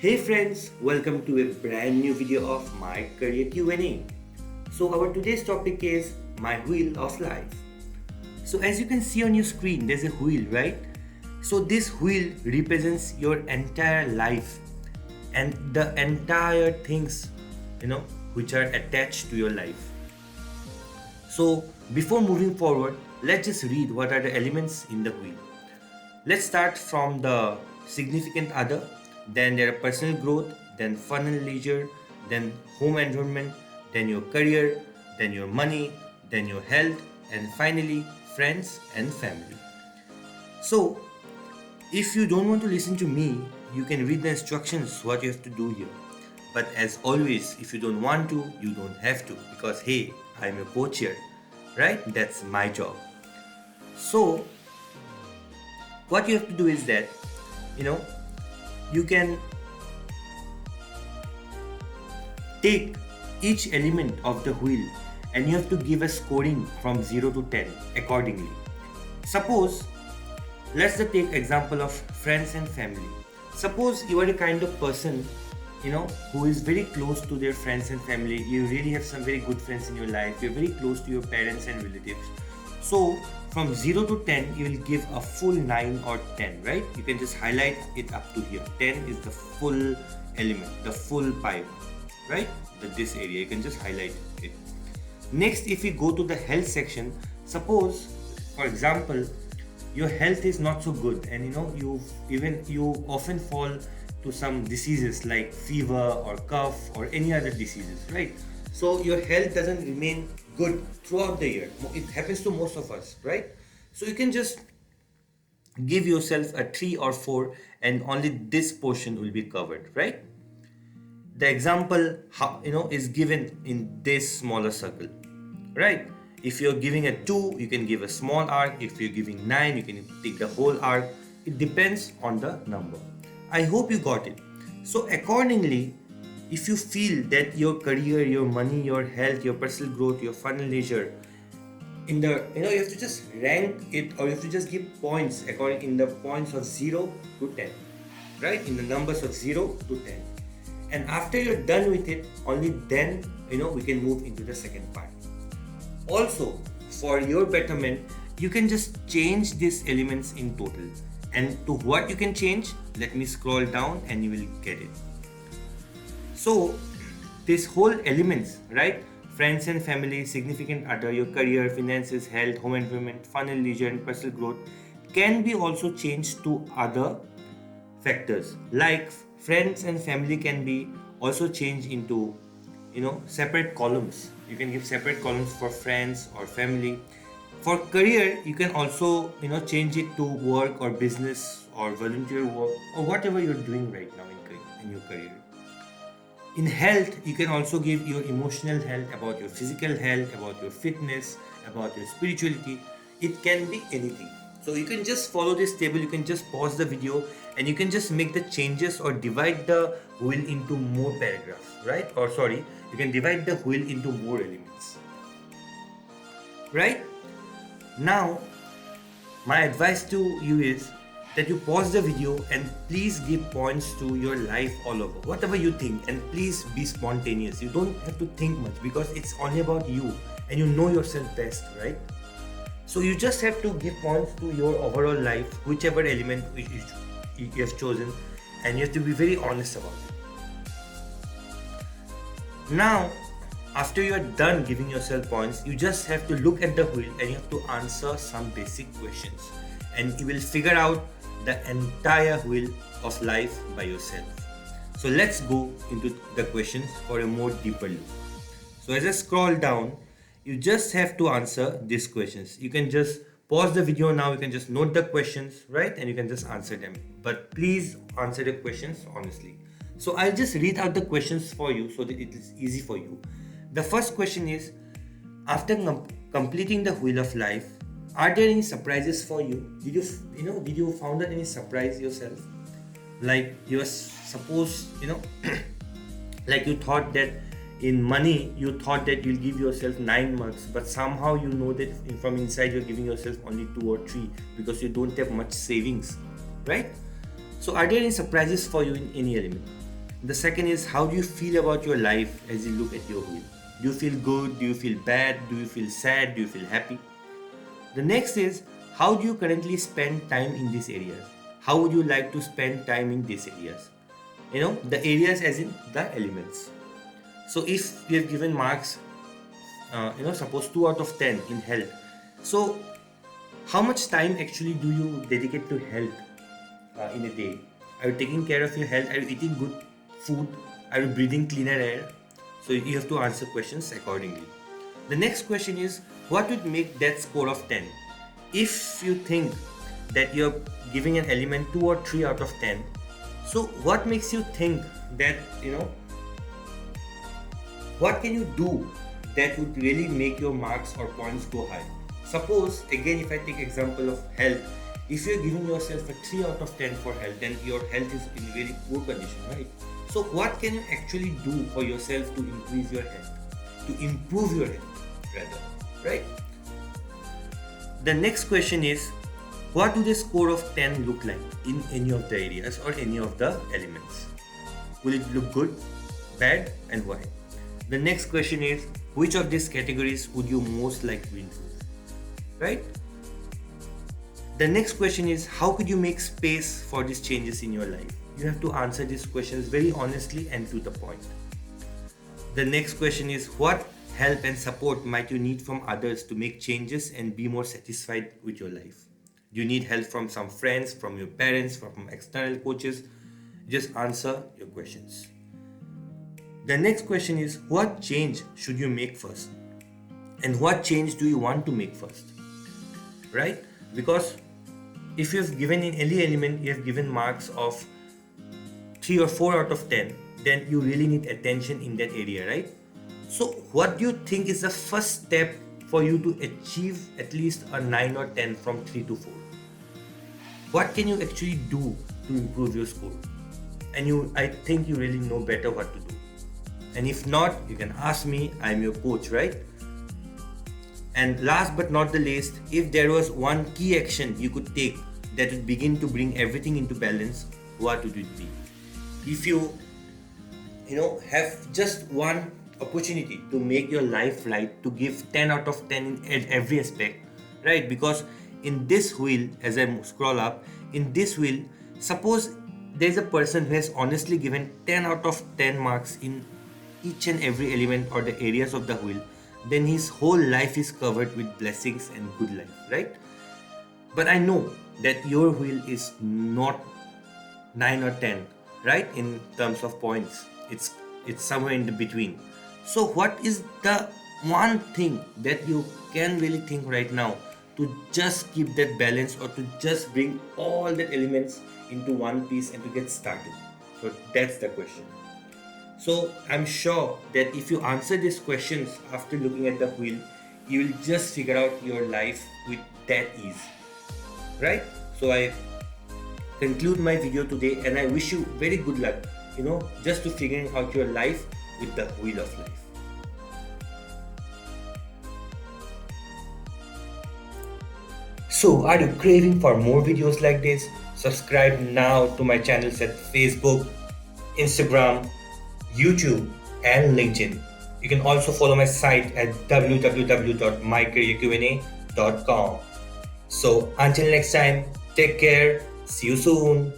Hey friends, welcome to a brand new video of my career Q&A. So our today's topic is my wheel of life. So as you can see on your screen, there's a wheel, right? So this wheel represents your entire life and the entire things, which are attached to your life. So before moving forward, let's just read what are the elements in the wheel. Let's start from the significant other, then there are personal growth, then fun and leisure, then home environment, then your career, then your money, then your health, and finally friends and family. So, if you don't want to listen to me, you can read the instructions what you have to do here. But as always, if you don't want to, you don't have to because hey, I'm a coach here, right? That's my job. So, what you have to do is that you know you can take each element of the wheel and you have to give a scoring from 0 to 10 accordingly. Suppose, let's just take example of friends and family. Suppose you are a kind of person who is very close to their friends and family. You really have some very good friends in your life. You're very close to your parents and relatives. So from 0 to 10, you will give a full 9 or 10, right? You can just highlight it up to here. 10 is the full element, the full pie, right? This area, you can just highlight it. Next, if we go to the health section, suppose, for example, your health is not so good and you often fall to some diseases like fever or cough or any other diseases, right? So your health doesn't remain good throughout the year. It happens to most of us, right? So you can just give yourself a 3 or 4 and only this portion will be covered, right? The example is given in this smaller circle, right? If you're giving a 2, you can give a small arc. If you're giving 9, you can take the whole arc. It depends on the number. I hope you got it. So accordingly, if you feel that your career, your money, your health, your personal growth, your fun and leisure, you have to just rank it, or you have to just give points according in the points of 0 to 10, right? In the numbers of 0 to 10. And after you're done with it, only then we can move into the second part. Also, for your betterment, you can just change these elements in total. And to what you can change, let me scroll down and you will get it. So, this whole elements, right? Friends and family, significant other, your career, finances, health, home environment, fun and leisure, and personal growth can be also changed to other factors. Like friends and family can be also changed into, separate columns. You can give separate columns for friends or family. For career, you can also, change it to work or business or volunteer work or whatever you're doing right now in your career. In health, you can also give your emotional health, about your physical health, about your fitness, about your spirituality. It can be anything. So you can just follow this table, you can just pause the video and you can just make the changes or divide the wheel into more paragraphs, right? Or sorry, you can divide the wheel into more elements, right? Now, my advice to you is that you pause the video and please give points to your life all over, whatever you think, and please be spontaneous. You don't have to think much because it's only about you and you know yourself best, right? So you just have to give points to your overall life, whichever element you have chosen, and you have to be very honest about it. Now, after you are done giving yourself points, you just have to look at the wheel and you have to answer some basic questions. And you will figure out the entire wheel of life by yourself. So let's go into the questions for a more deeper look. So as I scroll down, you just have to answer these questions. You can just pause the video now, you can just note the questions, right? And you can just answer them. But please answer the questions honestly. So I'll just read out the questions for you so that it is easy for you. The first question is, after completing the wheel of life, are there any surprises for you? Did you found out any surprise yourself? Like you were supposed, like you thought that in money, you thought that you'll give yourself 9 marks, but somehow you know that from inside you're giving yourself only 2 or 3 because you don't have much savings, right? So are there any surprises for you in any element? The second is, how do you feel about your life as you look at your wheel? Do you feel good? Do you feel bad? Do you feel sad? Do you feel happy? The next is, how do you currently spend time in these areas? How would you like to spend time in these areas? The areas as in the elements. So if we have given marks, suppose 2 out of 10 in health. So how much time actually do you dedicate to health in a day? Are you taking care of your health? Are you eating good food? Are you breathing cleaner air? So you have to answer questions accordingly. The next question is, what would make that score of 10? If you think that you're giving an element 2 or 3 out of 10, so what makes you think that, what can you do that would really make your marks or points go high? Suppose, again, if I take example of health, if you're giving yourself a 3 out of 10 for health, then your health is in very poor condition, right? So what can you actually do for yourself to increase your health, to improve your health rather, right? The next question is, what do the score of 10 look like in any of the areas or any of the elements? Will it look good, bad, and why? The next question is, which of these categories would you most like to improve, right? The next question is, how could you make space for these changes in your life? You have to answer these questions very honestly and to the point. The next question is, what help and support might you need from others to make changes and be more satisfied with your life? Do you need help from some friends, from your parents, from external coaches? Just answer your questions. The next question is, what change should you make first? And what change do you want to make first? Right? Because if you've given in any element, you have given marks of 3 or 4 out of 10, then you really need attention in that area, right? So what do you think is the first step for you to achieve at least a 9 or 10 from 3 to 4? What can you actually do to improve your score? And I think you really know better what to do. And if not, you can ask me, I'm your coach, right? And last but not the least, if there was one key action you could take that would begin to bring everything into balance, what would it be? If you have just one opportunity to make your life right, to give 10 out of 10 in every aspect, right? Because in this wheel, as I scroll up, in this wheel, suppose there's a person who has honestly given 10 out of 10 marks in each and every element or the areas of the wheel, then his whole life is covered with blessings and good life, right? But I know that your wheel is not 9 or 10, right? In terms of points, it's somewhere in the between. So what is the one thing that you can really think right now to just keep that balance, or to just bring all the elements into one piece and to get started? So that's the question. So I'm sure that if you answer these questions after looking at the wheel, you will just figure out your life with that ease, right? So I conclude my video today, and I wish you very good luck, just to figuring out your life with the wheel of life. So are you craving for more videos like this? Subscribe now to my channels at Facebook, Instagram, YouTube, and LinkedIn. You can also follow my site at www.mycareerqna.com. So until next time, take care. See you soon.